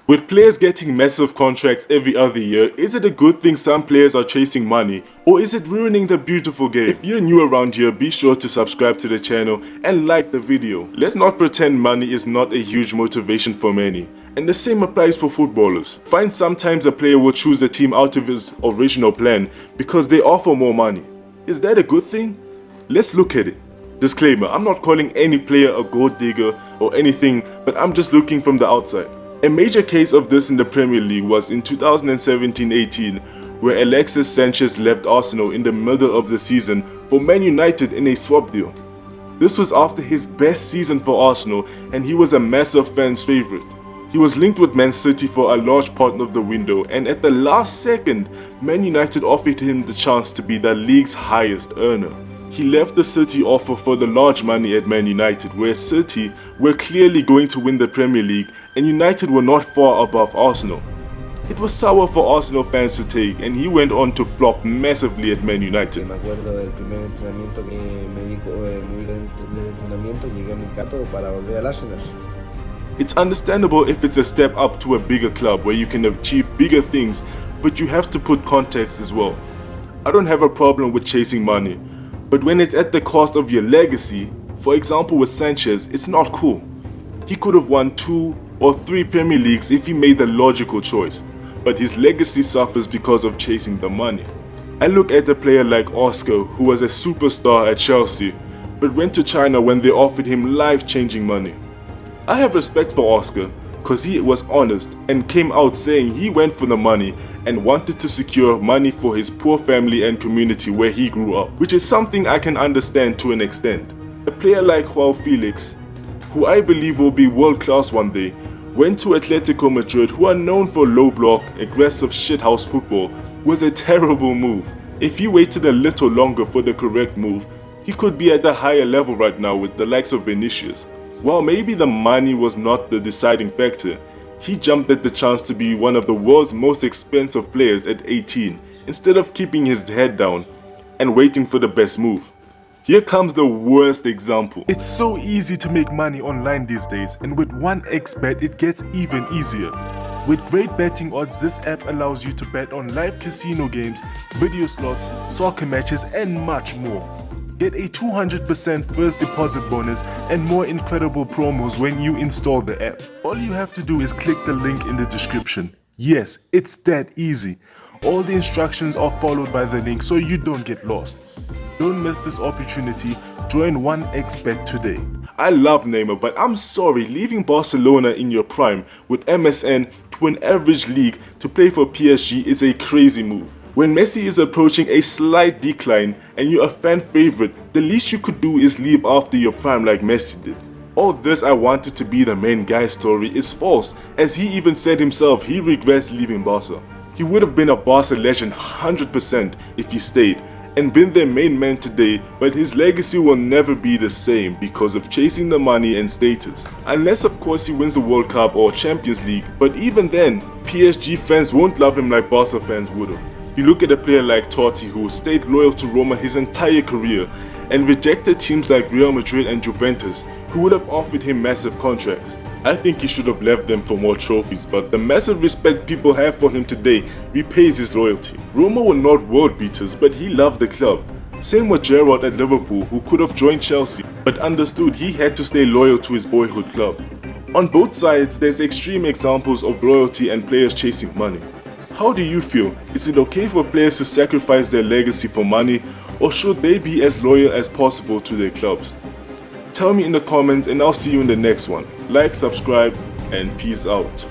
With players getting massive contracts every other year, is it a good thing some players are chasing money, or is it ruining the beautiful game? If you're new around here, be sure to subscribe to the channel and like the video. Let's not pretend money is not a huge motivation for many. And the same applies for footballers. Find sometimes a player will choose a team out of his original plan because they offer more money. Is that a good thing? Let's look at it. Disclaimer, I'm not calling any player a gold digger or anything, but I'm just looking from the outside. A major case of this in the Premier League was in 2017-18, where Alexis Sanchez left Arsenal in the middle of the season for Man United in a swap deal. This was after his best season for Arsenal, and he was a massive fan's favourite. He was linked with Man City for a large part of the window, and at the last second, Man United offered him the chance to be the league's highest earner. He left the City offer for the large money at Man United, where City were clearly going to win the Premier League and United were not far above Arsenal. It was sour for Arsenal fans to take, and he went on to flop massively at Man United. Me acuerdo del primer entrenamiento que me di del entrenamiento, llegué a mi carro para volver al Arsenal. It's understandable if it's a step up to a bigger club where you can achieve bigger things, but you have to put context as well. I don't have a problem with chasing money, but when it's at the cost of your legacy, for example with Sanchez, it's not cool. He could have won 2 or 3 Premier Leagues if he made the logical choice, but his legacy suffers because of chasing the money. I look at a player like Oscar, who was a superstar at Chelsea, but went to China when they offered him life-changing money. I have respect for Oscar, cause he was honest and came out saying he went for the money and wanted to secure money for his poor family and community where he grew up, which is something I can understand to an extent. A player like Joao Felix, who I believe will be world class one day, went to Atletico Madrid, who are known for low block, aggressive shithouse football, was a terrible move. If he waited a little longer for the correct move, he could be at a higher level right now with the likes of Vinicius. While maybe the money was not the deciding factor, he jumped at the chance to be one of the world's most expensive players at 18, instead of keeping his head down and waiting for the best move. Here comes the worst example. It's so easy to make money online these days, and with 1xBet it gets even easier. With great betting odds, this app allows you to bet on live casino games, video slots, soccer matches and much more. Get a 200% first deposit bonus and more incredible promos when you install the app. All you have to do is click the link in the description. Yes, it's that easy. All the instructions are followed by the link so you don't get lost. Don't miss this opportunity. Join 1xBet today. I love Neymar, but I'm sorry, leaving Barcelona in your prime with MSN to an average league to play for PSG is a crazy move. When Messi is approaching a slight decline and you're a fan favorite, the least you could do is leave after your prime like Messi did. All this "I wanted to be the main guy" story is false, as he even said himself he regrets leaving Barca. He would have been a Barca legend 100% if he stayed and been their main man today, but his legacy will never be the same because of chasing the money and status. Unless of course he wins the World Cup or Champions League, but even then, PSG fans won't love him like Barca fans would have. You look at a player like Totti, who stayed loyal to Roma his entire career and rejected teams like Real Madrid and Juventus, who would have offered him massive contracts. I think he should have left them for more trophies, but the massive respect people have for him today repays his loyalty. Roma were not world beaters, but he loved the club. Same with Gerrard at Liverpool, who could have joined Chelsea, but understood he had to stay loyal to his boyhood club. On both sides, there's extreme examples of loyalty and players chasing money. How do you feel? Is it okay for players to sacrifice their legacy for money, or should they be as loyal as possible to their clubs? Tell me in the comments and I'll see you in the next one. Like, subscribe, and peace out.